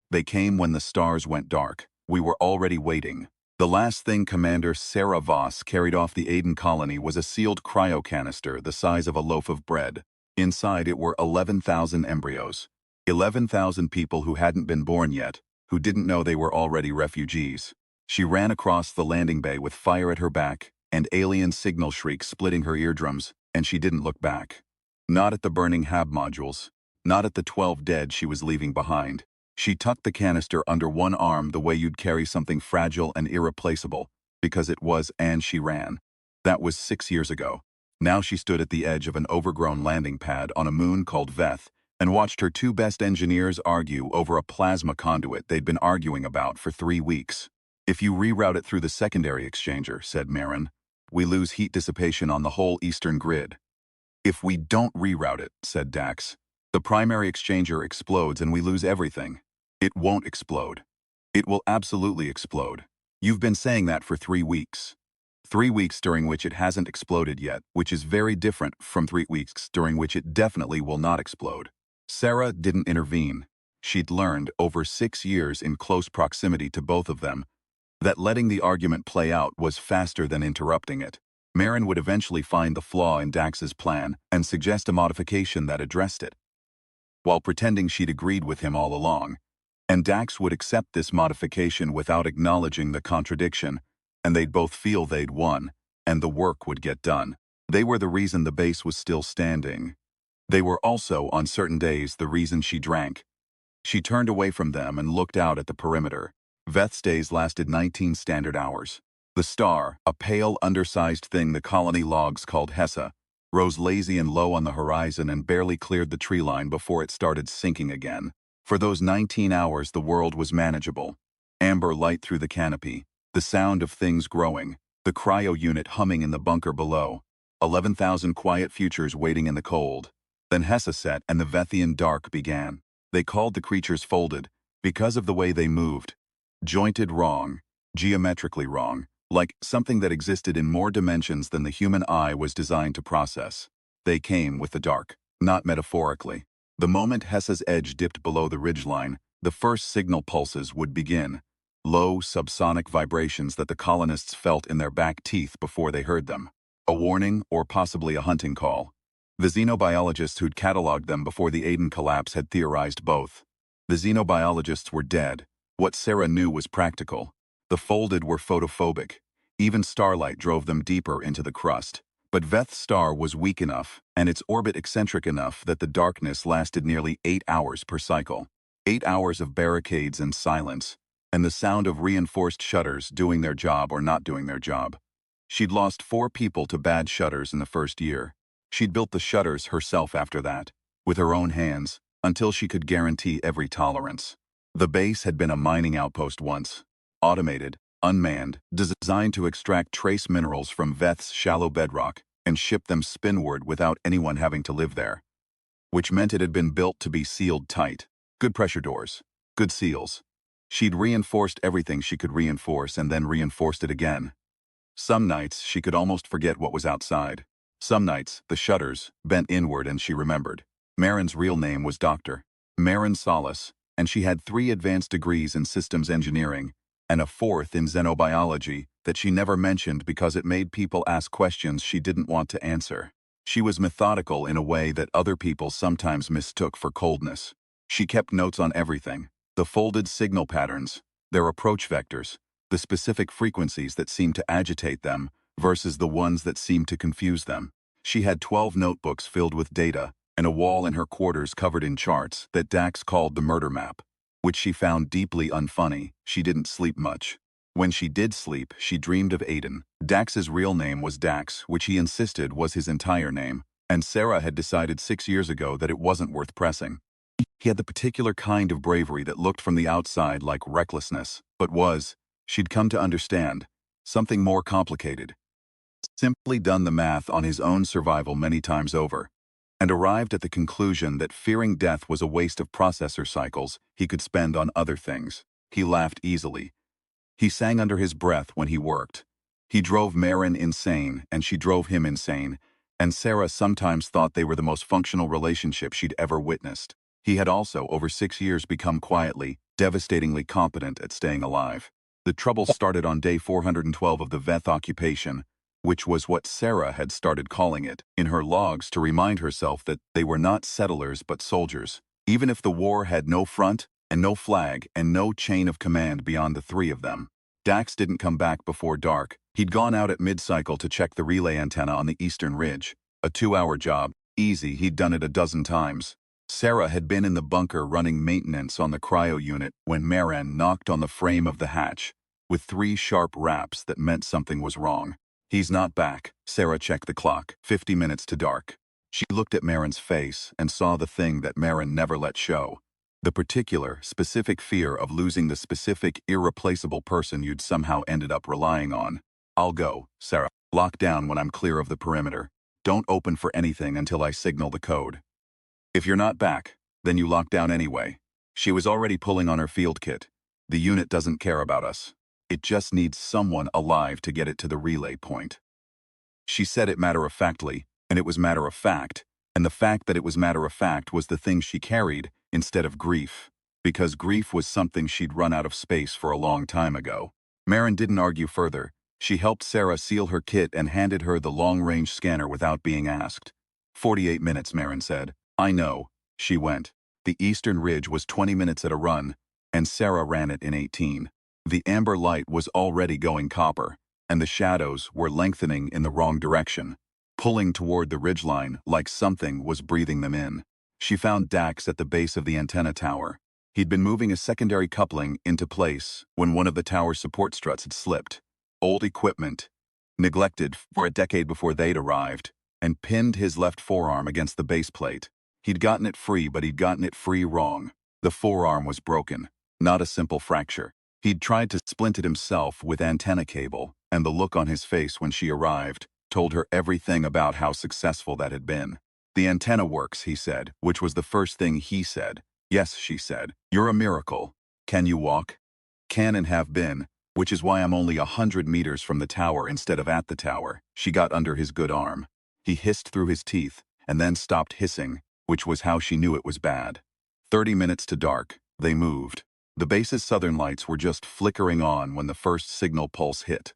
They came when the stars went dark. We were already waiting. The last thing Commander Sarah Voss carried off the Aiden colony was a sealed cryo canister the size of a loaf of bread. Inside it were 11,000 embryos. 11,000 people who hadn't been born yet, who didn't know they were already refugees. She ran across the landing bay with fire at her back and alien signal shrieks splitting her eardrums, and she didn't look back. Not at the burning HAB modules. Not at the 12 dead she was leaving behind. She tucked the canister under one arm the way you'd carry something fragile and irreplaceable, because it was, and she ran. That was 6 years ago. Now she stood at the edge of an overgrown landing pad on a moon called Veth and watched her two best engineers argue over a plasma conduit they'd been arguing about for 3 weeks. If you reroute it through the secondary exchanger, said Marin, we lose heat dissipation on the whole eastern grid. If we don't reroute it, said Dax, the primary exchanger explodes and we lose everything. It won't explode. It will absolutely explode. You've been saying that for 3 weeks. 3 weeks during which it hasn't exploded yet, which is very different from 3 weeks during which it definitely will not explode. Sarah didn't intervene. She'd learned, over 6 years in close proximity to both of them, that letting the argument play out was faster than interrupting it. Marin would eventually find the flaw in Dax's plan and suggest a modification that addressed it, while pretending she'd agreed with him all along. And Dax would accept this modification without acknowledging the contradiction, and they'd both feel they'd won, and the work would get done. They were the reason the base was still standing. They were also, on certain days, the reason she drank. She turned away from them and looked out at the perimeter. Veth's days lasted 19 standard hours. The star, a pale, undersized thing the colony logs called HFY, rose lazy and low on the horizon and barely cleared the tree line before it started sinking again. For those 19 hours the world was manageable. Amber light through the canopy, the sound of things growing, the cryo unit humming in the bunker below, 11,000 quiet futures waiting in the cold. Then HFY set and the Vethian dark began. They called the creatures folded, because of the way they moved. Jointed wrong, geometrically wrong, like something that existed in more dimensions than the human eye was designed to process. They came with the dark, not metaphorically. The moment HFY's edge dipped below the ridgeline, the first signal pulses would begin, low subsonic vibrations that the colonists felt in their back teeth before they heard them. A warning or possibly a hunting call. The xenobiologists who'd cataloged them before the Aiden collapse had theorized both. The xenobiologists were dead. What Sarah knew was practical. The folded were photophobic. Even starlight drove them deeper into the crust. But Veth's star was weak enough, and its orbit eccentric enough that the darkness lasted nearly 8 hours per cycle. 8 hours of barricades and silence, and the sound of reinforced shutters doing their job or not doing their job. She'd lost 4 people to bad shutters in the first year. She'd built the shutters herself after that, with her own hands, until she could guarantee every tolerance. The base had been a mining outpost once, automated, unmanned, designed to extract trace minerals from Veth's shallow bedrock and ship them spinward without anyone having to live there. Which meant it had been built to be sealed tight. Good pressure doors, good seals. She'd reinforced everything she could reinforce and then reinforced it again. Some nights she could almost forget what was outside. Some nights, the shutters bent inward and she remembered. Marin's real name was Dr. Marin Solace, and she had 3 advanced degrees in systems engineering and a 4th in xenobiology that she never mentioned because it made people ask questions she didn't want to answer. She was methodical in a way that other people sometimes mistook for coldness. She kept notes on everything, the folded signal patterns, their approach vectors, the specific frequencies that seemed to agitate them versus the ones that seemed to confuse them. She had 12 notebooks filled with data and a wall in her quarters covered in charts that Dax called the murder map, which she found deeply unfunny. She didn't sleep much. When she did sleep, she dreamed of Aiden. Dax's real name was Dax, which he insisted was his entire name, and Sarah had decided 6 years ago that it wasn't worth pressing. He had the particular kind of bravery that looked from the outside like recklessness, but was, she'd come to understand, something more complicated. Simply done the math on his own survival many times over, and arrived at the conclusion that fearing death was a waste of processor cycles he could spend on other things. He laughed easily. He sang under his breath when he worked. He drove Marin insane, and she drove him insane, and Sarah sometimes thought they were the most functional relationship she'd ever witnessed. He had also, over 6 years, become quietly, devastatingly competent at staying alive. The trouble started on day 412 of the Veth occupation, which was what Sarah had started calling it in her logs to remind herself that they were not settlers but soldiers. Even if the war had no front and no flag and no chain of command beyond the three of them. Dax didn't come back before dark. He'd gone out at mid-cycle to check the relay antenna on the eastern ridge. A 2-hour job. Easy, he'd done it a dozen times. Sarah had been in the bunker running maintenance on the cryo unit when Marin knocked on the frame of the hatch, with 3 sharp raps that meant something was wrong. He's not back. Sarah checked the clock. 50 minutes to dark. She looked at Marin's face and saw the thing that Marin never let show. The particular, specific fear of losing the specific, irreplaceable person you'd somehow ended up relying on. I'll go, Sarah. Lock down when I'm clear of the perimeter. Don't open for anything until I signal the code. If you're not back, then you lock down anyway. She was already pulling on her field kit. The unit doesn't care about us. It just needs someone alive to get it to the relay point. She said it matter-of-factly, and it was matter-of-fact, and the fact that it was matter-of-fact was the thing she carried instead of grief, because grief was something she'd run out of space for a long time ago. Marin didn't argue further. She helped Sarah seal her kit and handed her the long-range scanner without being asked. 48 minutes, Marin said. I know. She went. The eastern ridge was 20 minutes at a run, and Sarah ran it in 18. The amber light was already going copper, and the shadows were lengthening in the wrong direction, pulling toward the ridgeline like something was breathing them in. She found Dax at the base of the antenna tower. He'd been moving a secondary coupling into place when one of the tower's support struts had slipped. Old equipment, neglected for a decade before they'd arrived, and pinned his left forearm against the base plate. He'd gotten it free, but he'd gotten it free wrong. The forearm was broken, not a simple fracture. He'd tried to splint it himself with antenna cable, and the look on his face when she arrived told her everything about how successful that had been. The antenna works, he said, which was the first thing he said. Yes, she said. You're a miracle. Can you walk? Can and have been, which is why I'm only 100 meters from the tower instead of at the tower. She got under his good arm. He hissed through his teeth, and then stopped hissing, which was how she knew it was bad. 30 minutes to dark. They moved. The base's southern lights were just flickering on when the first signal pulse hit.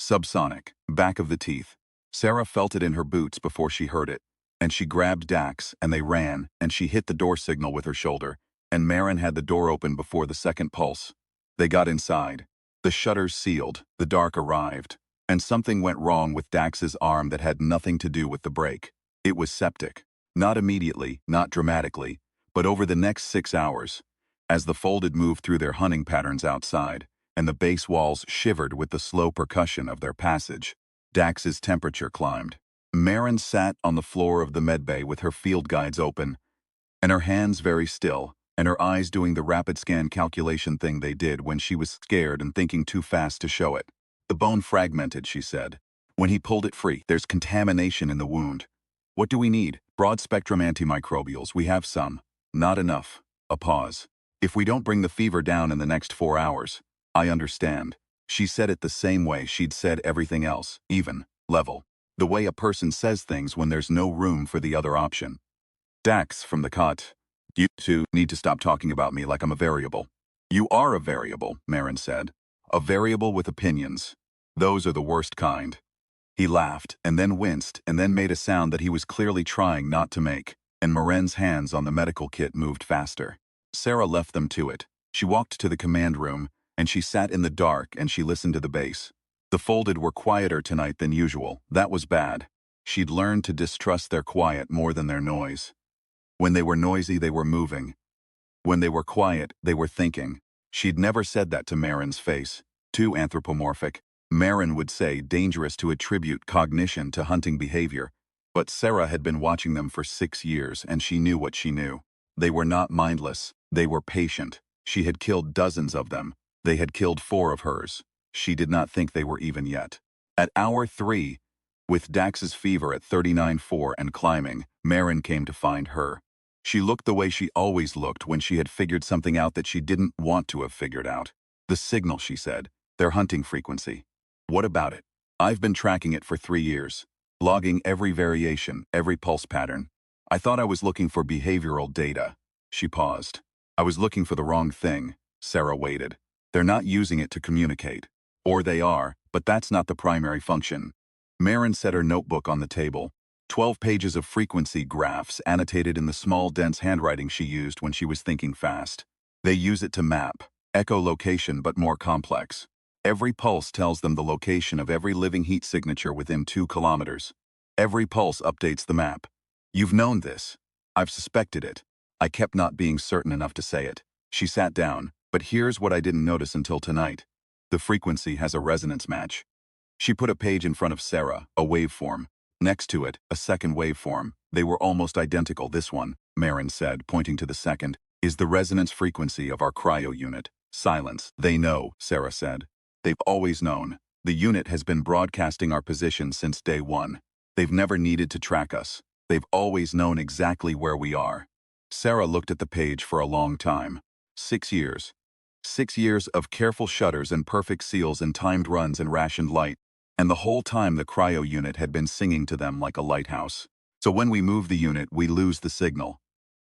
Subsonic, back of the teeth. Sarah felt it in her boots before she heard it, and she grabbed Dax, and they ran, and she hit the door signal with her shoulder, and Marin had the door open before the second pulse. They got inside. The shutters sealed, the dark arrived, and something went wrong with Dax's arm that had nothing to do with the break. It was septic. Not immediately, not dramatically, but over the next 6 hours, as the folded moved through their hunting patterns outside, and the base walls shivered with the slow percussion of their passage. Dax's temperature climbed. Marin sat on the floor of the medbay with her field guides open, and her hands very still, and her eyes doing the rapid scan calculation thing they did when she was scared and thinking too fast to show it. The bone fragmented, she said. When he pulled it free, there's contamination in the wound. What do we need? Broad-spectrum antimicrobials. We have some. Not enough. A pause. If we don't bring the fever down in the next 4 hours. I understand. She said it the same way she'd said everything else, even, level. The way a person says things when there's no room for the other option. Dax from the cot. You two need to stop talking about me like I'm a variable. You are a variable, Marin said. A variable with opinions. Those are the worst kind. He laughed, and then winced, and then made a sound that he was clearly trying not to make, and Marin's hands on the medical kit moved faster. Sarah left them to it. She walked to the command room, and she sat in the dark and she listened to the base. The folded were quieter tonight than usual. That was bad. She'd learned to distrust their quiet more than their noise. When they were noisy, they were moving. When they were quiet, they were thinking. She'd never said that to Marin's face. Too anthropomorphic. Marin would say dangerous to attribute cognition to hunting behavior. But Sarah had been watching them for 6 years, and she knew what she knew. They were not mindless. They were patient. She had killed dozens of them. They had killed 4 of hers. She did not think they were even yet. At hour 3, with Dax's fever at 39.4 and climbing, Marin came to find her. She looked the way she always looked when she had figured something out that she didn't want to have figured out. The signal, she said. Their hunting frequency. What about it? I've been tracking it for 3 years. Logging every variation, every pulse pattern. I thought I was looking for behavioral data. She paused. I was looking for the wrong thing. Sarah waited. They're not using it to communicate. Or they are, but that's not the primary function. Marin set her notebook on the table. 12 pages of frequency graphs annotated in the small, dense handwriting she used when she was thinking fast. They use it to map, echolocation but more complex. Every pulse tells them the location of every living heat signature within 2 kilometers. Every pulse updates the map. You've known this. I've suspected it. I kept not being certain enough to say it. She sat down, but here's what I didn't notice until tonight. The frequency has a resonance match. She put a page in front of Sarah, a waveform. Next to it, a second waveform. They were almost identical. This one, Marin said, pointing to the second, is the resonance frequency of our cryo unit. Silence. They know, Sarah said. They've always known. The unit has been broadcasting our position since day one. They've never needed to track us. They've always known exactly where we are. Sarah looked at the page for a long time. 6 years. 6 years of careful shutters and perfect seals and timed runs and rationed light. And the whole time the cryo unit had been singing to them like a lighthouse. So when we move the unit, we lose the signal.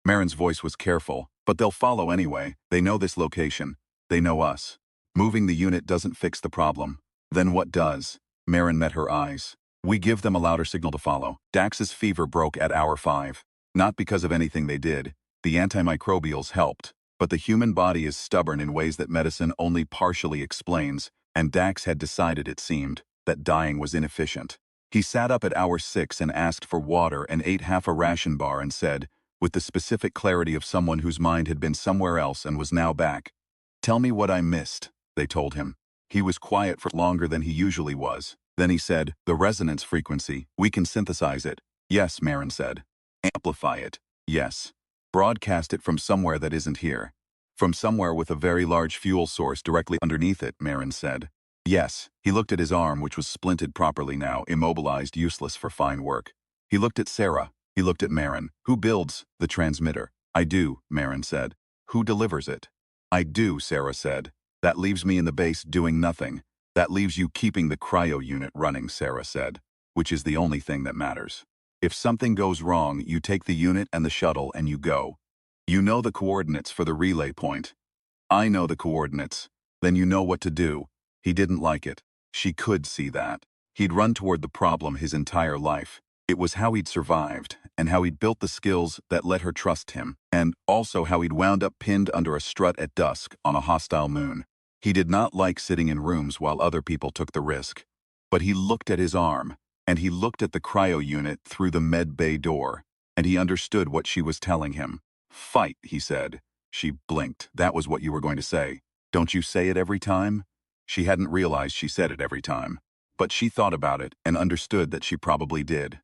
Marin's voice was careful, but they'll follow anyway. They know this location. They know us. Moving the unit doesn't fix the problem. Then what does? Marin met her eyes. We give them a louder signal to follow. Dax's fever broke at hour 5. Not because of anything they did. The antimicrobials helped. But the human body is stubborn in ways that medicine only partially explains, and Dax had decided, it seemed, that dying was inefficient. He sat up at hour 6 and asked for water and ate half a ration bar and said, with the specific clarity of someone whose mind had been somewhere else and was now back, "Tell me what I missed," they told him. He was quiet for longer than he usually was. Then he said, "The resonance frequency, we can synthesize it." "Yes," Marin said. "Amplify it." "Yes." "Broadcast it from somewhere that isn't here." "From somewhere with a very large fuel source directly underneath it," Marin said. "Yes." He looked at his arm, which was splinted properly now, immobilized, useless for fine work. He looked at Sarah. He looked at Marin. "Who builds the transmitter?" "I do," Marin said. "Who delivers it?" "I do," Sarah said. "That leaves me in the base doing nothing. That leaves you keeping the cryo unit running," Sarah said. "Which is the only thing that matters. If something goes wrong, you take the unit and the shuttle and you go. You know the coordinates for the relay point." "I know the coordinates." "Then you know what to do." He didn't like it. She could see that. He'd run toward the problem his entire life. It was how he'd survived, and how he'd built the skills that let her trust him, and also how he'd wound up pinned under a strut at dusk on a hostile moon. He did not like sitting in rooms while other people took the risk. But he looked at his arm, and he looked at the cryo unit through the med bay door, and he understood what she was telling him. "Fight," he said. She blinked. "That was what you were going to say. Don't you say it every time?" She hadn't realized she said it every time. But she thought about it and understood that she probably did.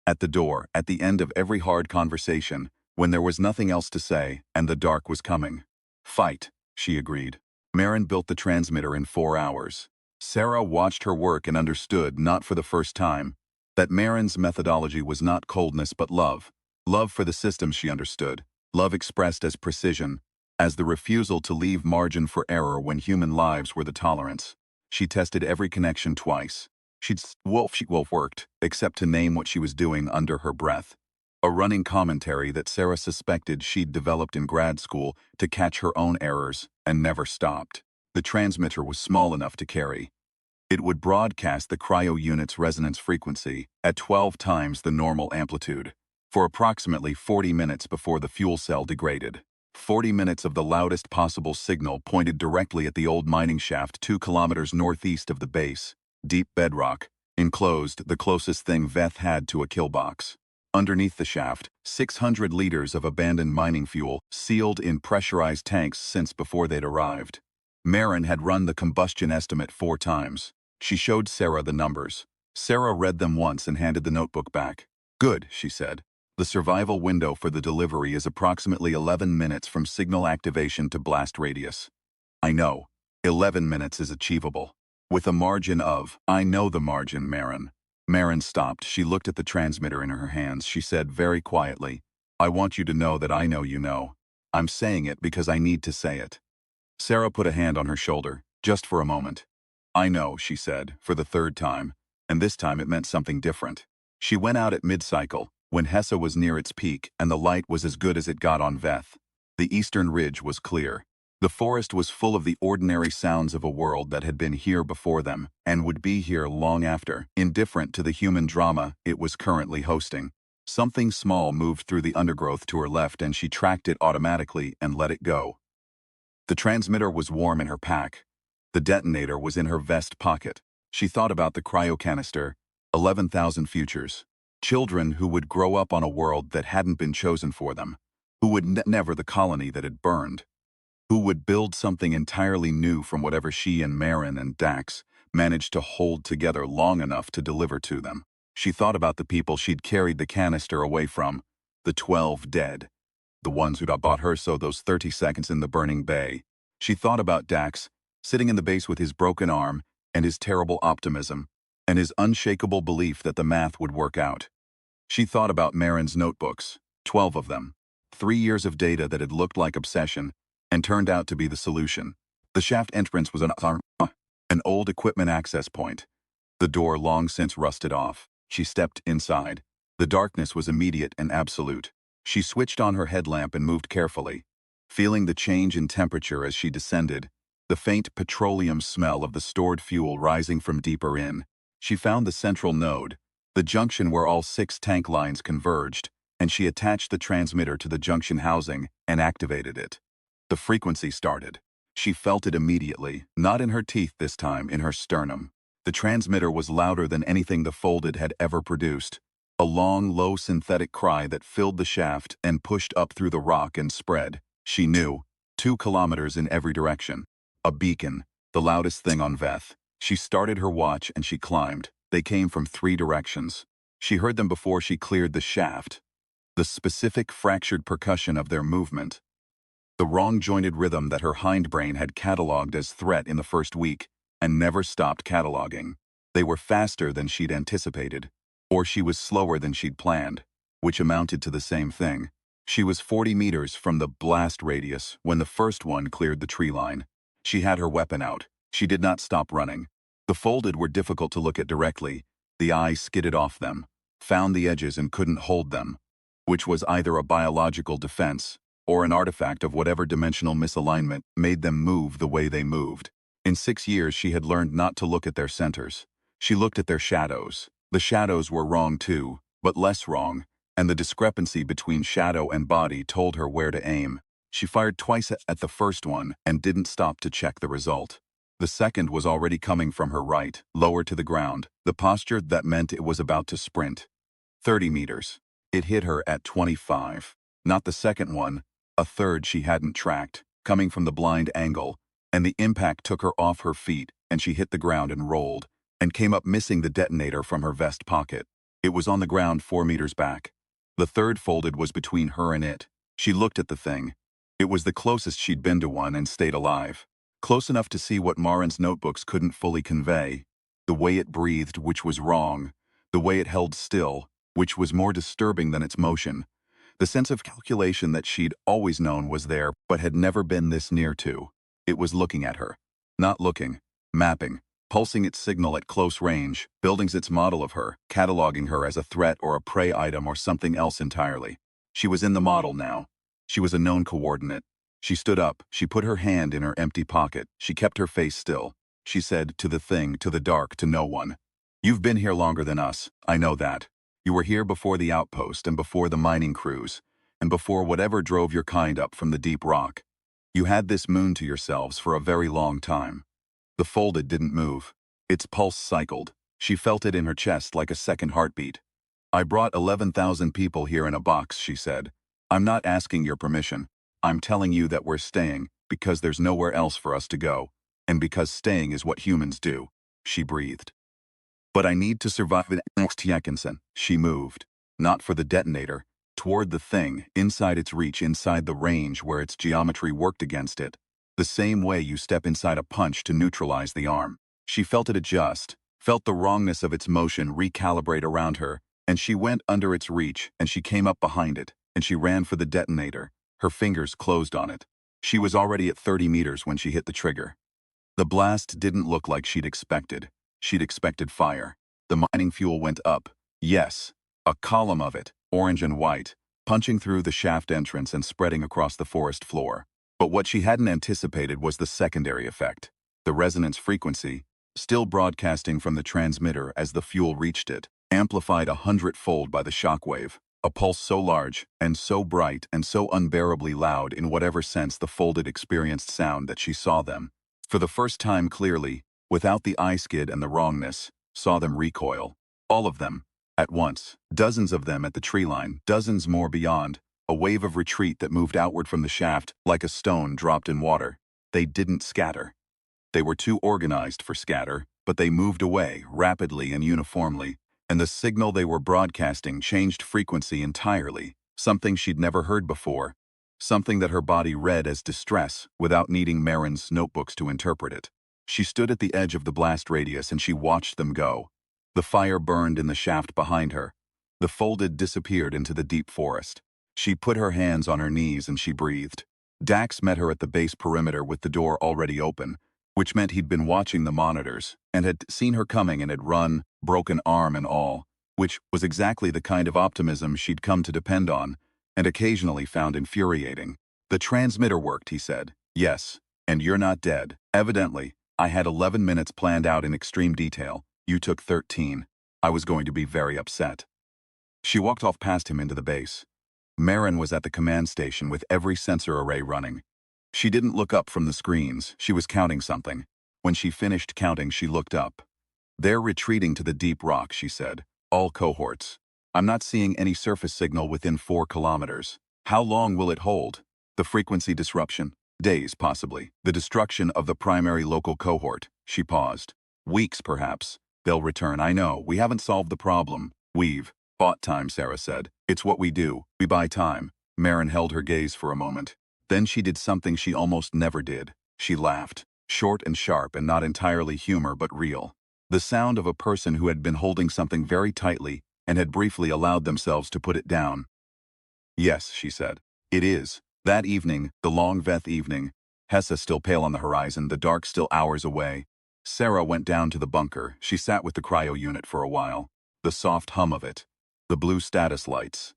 At the door, at the end of every hard conversation, when there was nothing else to say, and the dark was coming. "Fight," she agreed. Marin built the transmitter in 4 hours. Sarah watched her work and understood, not for the first time, that Marin's methodology was not coldness but love. Love for the system, she understood. Love expressed as precision, as the refusal to leave margin for error when human lives were the tolerance. She tested every connection twice. She worked, except to name what she was doing under her breath. A running commentary that Sarah suspected she'd developed in grad school to catch her own errors, and never stopped. The transmitter was small enough to carry. It would broadcast the cryo unit's resonance frequency at 12 times the normal amplitude, for approximately 40 minutes before the fuel cell degraded. 40 minutes of the loudest possible signal pointed directly at the old mining shaft 2 kilometers northeast of the base. Deep bedrock, enclosed, the closest thing Veth had to a killbox. Underneath the shaft, 600 liters of abandoned mining fuel, sealed in pressurized tanks since before they'd arrived. Marin had run the combustion estimate 4 times. She showed Sarah the numbers. Sarah read them once and handed the notebook back. "Good," she said. "The survival window for the delivery is approximately 11 minutes from signal activation to blast radius." "I know. 11 minutes is achievable. With a margin of—" "I know the margin, Marin." Marin stopped. She looked at the transmitter in her hands. She said very quietly, "I want you to know that I know you know. I'm saying it because I need to say it." Sarah put a hand on her shoulder, just for a moment. "I know," she said, for the 3rd time, and this time it meant something different. She went out at mid-cycle, when Hessa was near its peak and the light was as good as it got on Veth. The eastern ridge was clear. The forest was full of the ordinary sounds of a world that had been here before them and would be here long after, indifferent to the human drama it was currently hosting. Something small moved through the undergrowth to her left and she tracked it automatically and let it go. The transmitter was warm in her pack. The detonator was in her vest pocket. She thought about the cryocanister, 11,000 futures. Children who would grow up on a world that hadn't been chosen for them, who would never the colony that had burned, who would build something entirely new from whatever she and Marin and Dax managed to hold together long enough to deliver to them. She thought about the people she'd carried the canister away from, the 12 dead, the ones who'd bought her so those 30 seconds in the burning bay. She thought about Dax, sitting in the base with his broken arm and his terrible optimism, and his unshakable belief that the math would work out. She thought about Marin's notebooks, 12 of them, 3 years of data that had looked like obsession, and turned out to be the solution. The shaft entrance was an old equipment access point. The door long since rusted off. She stepped inside. The darkness was immediate and absolute. She switched on her headlamp and moved carefully, feeling the change in temperature as she descended, the faint petroleum smell of the stored fuel rising from deeper in. She found the central node, the junction where all 6 tank lines converged, and she attached the transmitter to the junction housing and activated it. The frequency started. She felt it immediately, not in her teeth this time, in her sternum. The transmitter was louder than anything the Folded had ever produced. A long, low synthetic cry that filled the shaft and pushed up through the rock and spread. She knew. 2 kilometers in every direction. A beacon, the loudest thing on Veth. She started her watch and she climbed. They came from 3 directions. She heard them before she cleared the shaft. The specific fractured percussion of their movement. The wrong-jointed rhythm that her hindbrain had cataloged as threat in the first week and never stopped cataloging. They were faster than she'd anticipated, or she was slower than she'd planned, which amounted to the same thing. She was 40 meters from the blast radius when the first one cleared the tree line. She had her weapon out. She did not stop running. The Folded were difficult to look at directly. The eye skidded off them, found the edges and couldn't hold them, which was either a biological defense or an artifact of whatever dimensional misalignment made them move the way they moved. In 6 years she had learned not to look at their centers. She looked at their shadows. The shadows were wrong too, but less wrong, and the discrepancy between shadow and body told her where to aim. She fired twice at the first one and didn't stop to check the result. The second was already coming from her right, lower to the ground, the posture that meant it was about to sprint. 30 meters. It hit her at 25. Not the second one, a third she hadn't tracked, coming from the blind angle, and the impact took her off her feet, and she hit the ground and rolled, and came up missing the detonator from her vest pocket. It was on the ground 4 meters back. The third Folded was between her and it. She looked at the thing. It was the closest she'd been to one and stayed alive. Close enough to see what Marin's notebooks couldn't fully convey. The way it breathed, which was wrong. The way it held still, which was more disturbing than its motion. The sense of calculation that she'd always known was there but had never been this near to. It was looking at her. Not looking. Mapping. Pulsing its signal at close range, building its model of her, cataloging her as a threat or a prey item or something else entirely. She was in the model now. She was a known coordinate. She stood up. She put her hand in her empty pocket. She kept her face still. She said to the thing, to the dark, to no one, "You've been here longer than us. I know that. You were here before the outpost and before the mining crews, and before whatever drove your kind up from the deep rock. You had this moon to yourselves for a very long time." The Folded didn't move. Its pulse cycled. She felt it in her chest like a second heartbeat. "I brought 11,000 people here in a box," she said. "I'm not asking your permission. I'm telling you that we're staying because there's nowhere else for us to go, and because staying is what humans do." She breathed. "But I need to survive the next Yekinson." She moved. Not for the detonator. Toward the thing, inside its reach, inside the range where its geometry worked against it. The same way you step inside a punch to neutralize the arm. She felt it adjust, felt the wrongness of its motion recalibrate around her, and she went under its reach, and she came up behind it, and she ran for the detonator. Her fingers closed on it. She was already at 30 meters when she hit the trigger. The blast didn't look like she'd expected. She'd expected fire. The mining fuel went up. Yes, a column of it, orange and white, punching through the shaft entrance and spreading across the forest floor. But what she hadn't anticipated was the secondary effect. The resonance frequency, still broadcasting from the transmitter as the fuel reached it, amplified 100-fold by the shockwave. A pulse so large, and so bright, and so unbearably loud in whatever sense the folded experienced sound that she saw them. For the first time clearly, without the eye skid and the wrongness, saw them recoil. All of them. At once. Dozens of them at the tree line, dozens more beyond. A wave of retreat that moved outward from the shaft, like a stone dropped in water. They didn't scatter. They were too organized for scatter, but they moved away, rapidly and uniformly, and the signal they were broadcasting changed frequency entirely, something she'd never heard before, something that her body read as distress without needing Marin's notebooks to interpret it. She stood at the edge of the blast radius and she watched them go. The fire burned in the shaft behind her. The folded disappeared into the deep forest. She put her hands on her knees and she breathed. Dax met her at the base perimeter with the door already open, which meant he'd been watching the monitors and had seen her coming and had run, broken arm and all, which was exactly the kind of optimism she'd come to depend on and occasionally found infuriating. The transmitter worked, he said. Yes, and you're not dead. Evidently, I had 11 minutes planned out in extreme detail. You took 13. I was going to be very upset. She walked off past him into the base. Marin was at the command station with every sensor array running. She didn't look up from the screens, she was counting something. When she finished counting, she looked up. They're retreating to the deep rock, she said. All cohorts. I'm not seeing any surface signal within 4 kilometers. How long will it hold? The frequency disruption? Days, possibly. The destruction of the primary local cohort. She paused. Weeks, perhaps. They'll return. I know, we haven't solved the problem. We've bought time, Sarah said. It's what we do. We buy time. Marin held her gaze for a moment. Then she did something she almost never did. She laughed. Short and sharp and not entirely humor but real. The sound of a person who had been holding something very tightly and had briefly allowed themselves to put it down. Yes, she said. It is. That evening, the long Veth evening, Hessa still pale on the horizon, the dark still hours away. Sarah went down to the bunker. She sat with the cryo unit for a while. The soft hum of it. The blue status lights.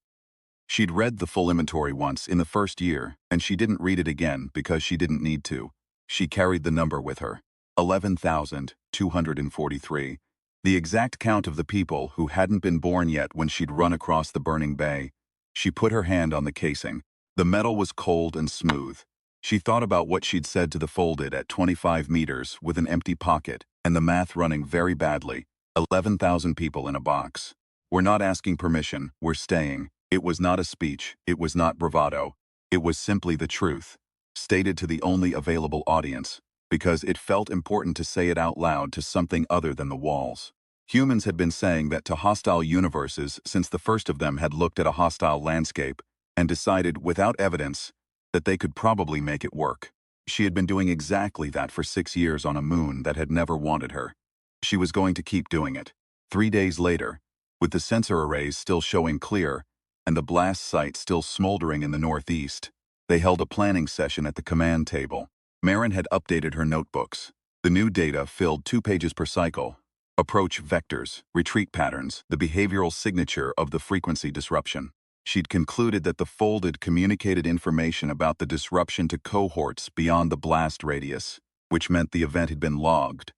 She'd read the full inventory once in the first year, and she didn't read it again because she didn't need to. She carried the number with her. 11,243. The exact count of the people who hadn't been born yet when she'd run across the burning bay. She put her hand on the casing. The metal was cold and smooth. She thought about what she'd said to the folded at 25 meters with an empty pocket, and the math running very badly. 11,000 people in a box. We're not asking permission, we're staying. It was not a speech, it was not bravado. It was simply the truth, stated to the only available audience, because it felt important to say it out loud to something other than the walls. Humans had been saying that to hostile universes since the first of them had looked at a hostile landscape and decided, without evidence, that they could probably make it work. She had been doing exactly that for 6 years on a moon that had never wanted her. She was going to keep doing it. 3 days later, with the sensor arrays still showing clear, and the blast site still smoldering in the northeast, they held a planning session at the command table. Marin had updated her notebooks. The new data filled 2 pages per cycle. Approach vectors, retreat patterns, the behavioral signature of the frequency disruption. She'd concluded that the folded communicated information about the disruption to cohorts beyond the blast radius, which meant the event had been logged,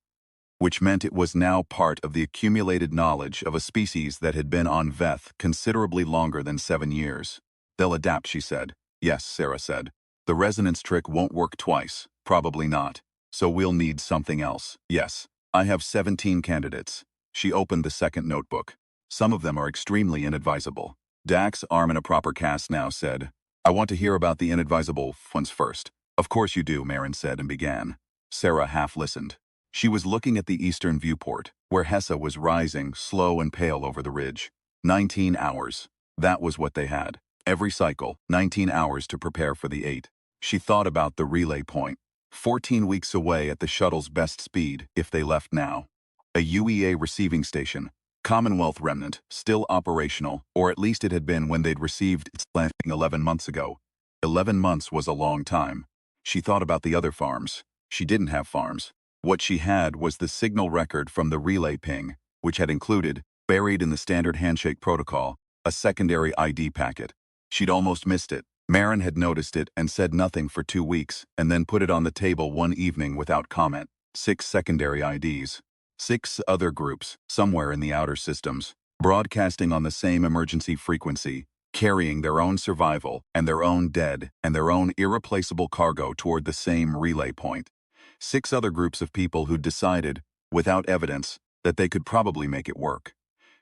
which meant it was now part of the accumulated knowledge of a species that had been on Veth considerably longer than 7 years. They'll adapt, she said. Yes, Sarah said. The resonance trick won't work twice. Probably not. So we'll need something else. Yes. I have 17 candidates. She opened the second notebook. Some of them are extremely inadvisable. Dax, arm in a proper cast now, said, I want to hear about the inadvisable ones first. Of course you do, Marin said and began. Sarah half listened. She was looking at the eastern viewport, where Hessa was rising, slow and pale over the ridge. 19 hours. That was what they had. Every cycle, 19 hours to prepare for the 8. She thought about the relay point. 14 weeks away at the shuttle's best speed, if they left now. A UEA receiving station. Commonwealth remnant, still operational, or at least it had been when they'd received its landing 11 months ago. 11 months was a long time. She thought about the other farms. She didn't have farms. What she had was the signal record from the relay ping, which had included, buried in the standard handshake protocol, a secondary ID packet. She'd almost missed it. Marin had noticed it and said nothing for 2 weeks, and then put it on the table one evening without comment. 6 secondary IDs. 6 other groups, somewhere in the outer systems, broadcasting on the same emergency frequency, carrying their own survival and their own dead and their own irreplaceable cargo toward the same relay point. 6 other groups of people who'd decided, without evidence, that they could probably make it work.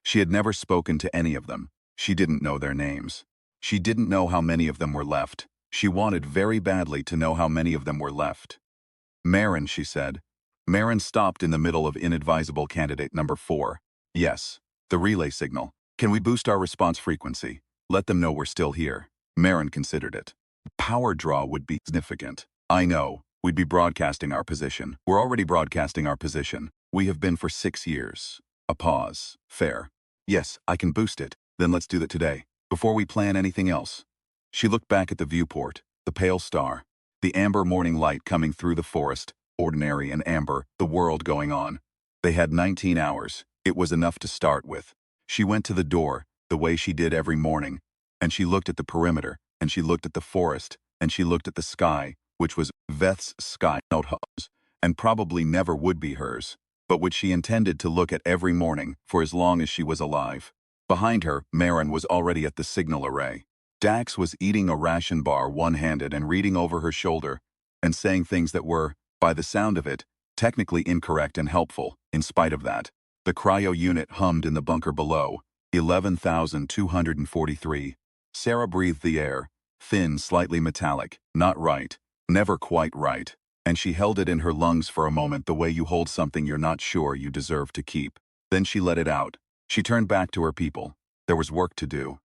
She had never spoken to any of them. She didn't know their names. She didn't know how many of them were left. She wanted very badly to know how many of them were left. Marin, she said. Marin stopped in the middle of inadvisable candidate number 4. Yes, the relay signal. Can we boost our response frequency? Let them know we're still here. Marin considered it. Power draw would be significant. I know. We'd be broadcasting our position. We're already broadcasting our position. We have been for 6 years. A pause. Fair. Yes, I can boost it. Then let's do that today, before we plan anything else. She looked back at the viewport, the pale star, the amber morning light coming through the forest, ordinary and amber, the world going on. They had 19 hours. It was enough to start with. She went to the door, the way she did every morning, and she looked at the perimeter, and she looked at the forest, and she looked at the sky, which was Veth's sky, not hers, and probably never would be hers, but which she intended to look at every morning for as long as she was alive. Behind her, Marin was already at the signal array. Dax was eating a ration bar one-handed and reading over her shoulder and saying things that were, by the sound of it, technically incorrect and helpful. In spite of that, the cryo unit hummed in the bunker below. 11,243. Sarah breathed the air, thin, slightly metallic, not right, never quite right, and she held it in her lungs for a moment the way you hold something you're not sure you deserve to keep. Then she let it out. She turned back to her people. There was work to do.